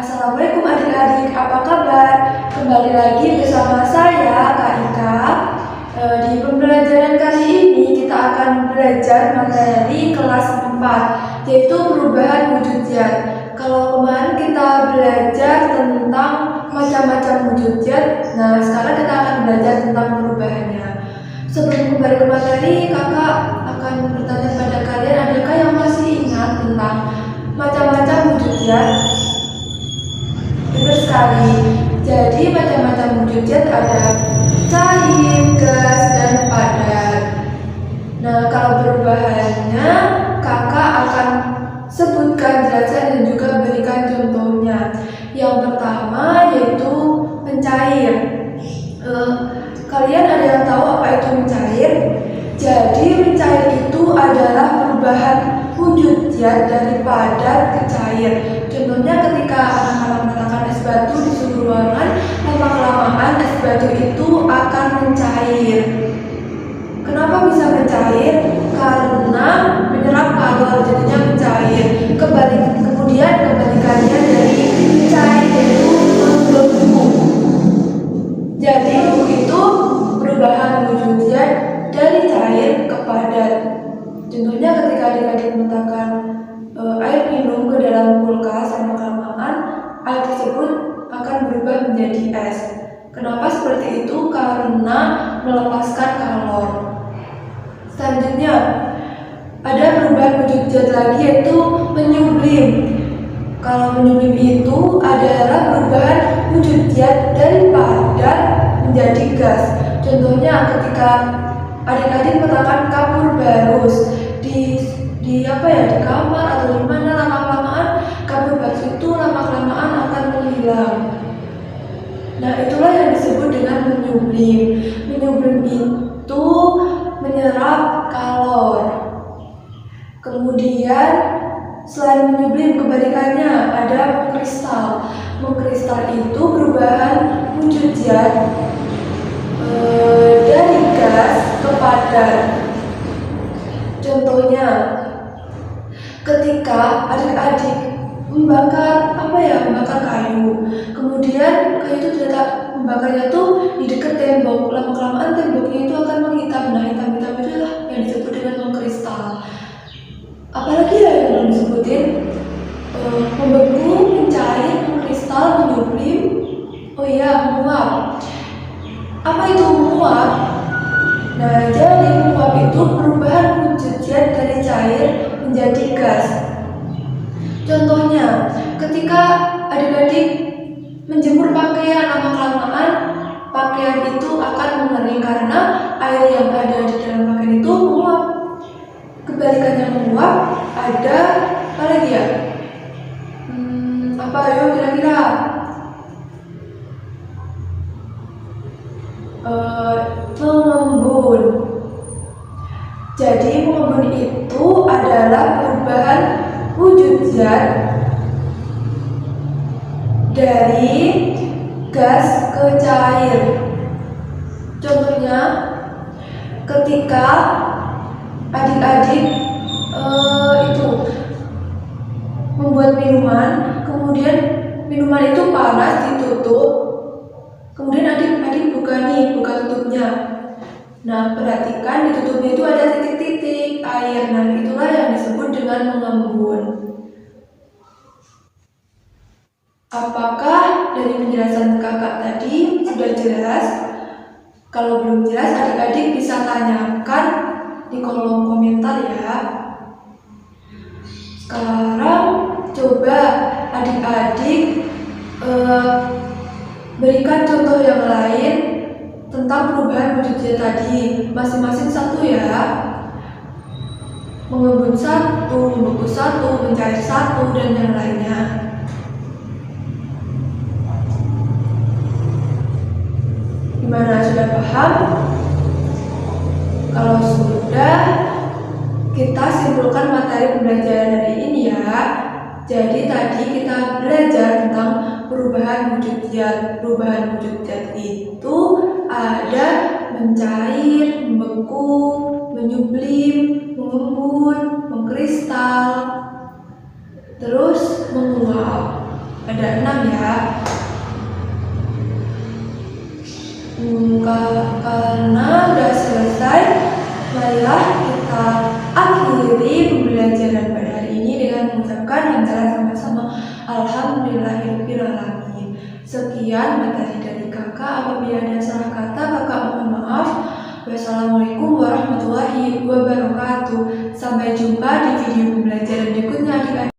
Assalamualaikum adik-adik, apa kabar? Kembali lagi bersama saya, Kak Ika. Di pembelajaran kali ini kita akan belajar materi kelas 4, yaitu perubahan wujud zat. Kalau kemarin kita belajar tentang macam-macam wujud zat, nah sekarang kita akan belajar tentang perubahannya. Sebelum kembali ke materi, kakak akan bertanya pada kalian, adakah yang masih ingat tentang macam-macam wujud zat? Benar sekali. Jadi macam-macam wujud zat ada cair, gas, dan padat. Nah, kalau perubahannya kakak akan sebutkan, jelaskan, dan juga berikan contohnya. Yang pertama yaitu mencair. Kalian ada yang tahu apa itu mencair? Jadi mencair itu adalah perubahan wujud zat dari padat ke cair. Contohnya ketika anak-anak meletakkan es batu di suhu ruangan, lama-kelamaan es batu itu akan mencair. Kenapa bisa mencair? Karena menyerap kalor, jadinya mencair. Kemudian kebalikannya dari mencair yaitu membeku. Jadi itu perubahan wujud zat dari cair ke padat. Contohnya ketika adik-adik meletakkan air minum ke dalam kulkas, lama-kelamaan air tersebut akan berubah menjadi es. Kenapa seperti itu? Karena melepaskan kalor. Selanjutnya ada perubahan wujud zat lagi yaitu menyublim. Kalau menyublim itu adalah perubahan wujud zat dari padat menjadi gas. Contohnya ketika adik-adik meletakkan kapur barus di kamar atau di mana, lama-kelamaan kapur barus itu lama-kelamaan akan menghilang. Nah, itulah yang disebut dengan menyublim. Menyublim itu menyerap kalor. Kemudian selain menyublim, kebalikannya ada mengkristal. Mengkristal itu perubahan wujud zat dari gas ke padat. Contohnya ketika adik-adik membakar kayu, kemudian kayu itu tidak membakarnya tuh di dekat tembok, lama-kelamaan temboknya itu akan menghitam. Nah, hitam-hitam itu lah yang disebut dengan mengkristal. Apalagi ya yang belum disebutin? Membeku, mencair, mengkristal, menyublim. Oh iya, menguap. Apa itu menguap? Nah, jadi menguap itu perubahan wujud zat dari cair menjadi gas. Contohnya, ketika adik-adik menjemur pakaian, lama-kelamaan pakaian itu akan mengering karena air yang ada di dalam pakaian itu menguap. Kebalikannya menguap ada apa lagi ya? Apa ayo kira-kira? Mengembun. Jadi mengembun itu adalah perubahan wujud zat dari gas ke cair. Contohnya ketika adik-adik itu membuat minuman, kemudian minuman itu panas, ditutup, kemudian adik-adik buka tutupnya. Nah, perhatikan di tutupnya itu ada titik-titik air. Nah, itulah yang disebut dengan mengembun. Apakah dari penjelasan kakak tadi sudah jelas? Kalau belum jelas, adik-adik bisa tanyakan di kolom komentar ya. Sekarang coba adik-adik berikan contoh yang lain tentang perubahan wujud zat tadi. Masing-masing satu ya. Mengembun satu, membeku satu, mencair satu, dan yang lainnya. Gimana, sudah paham? Kalau sudah, kita simpulkan materi pembelajaran hari ini ya. Jadi tadi kita belajar tentang perubahan wujud zat. Perubahan wujud zat itu ada mencair, membeku, menyublim, mengembun, mengkristal, terus menguap. Ada 6 ya. Karena udah selesai, marilah kita akhiri pembelajaran pada hari ini dengan mengucapkan hamdalah sama-sama alhamdulillahirobbilalamin. Sekian materi dari kakak. Apabila ada salah kata, kakak mohon maaf. Wassalamualaikum warahmatullahi wabarakatuh. Sampai jumpa di video pembelajaran berikutnya adik-adik.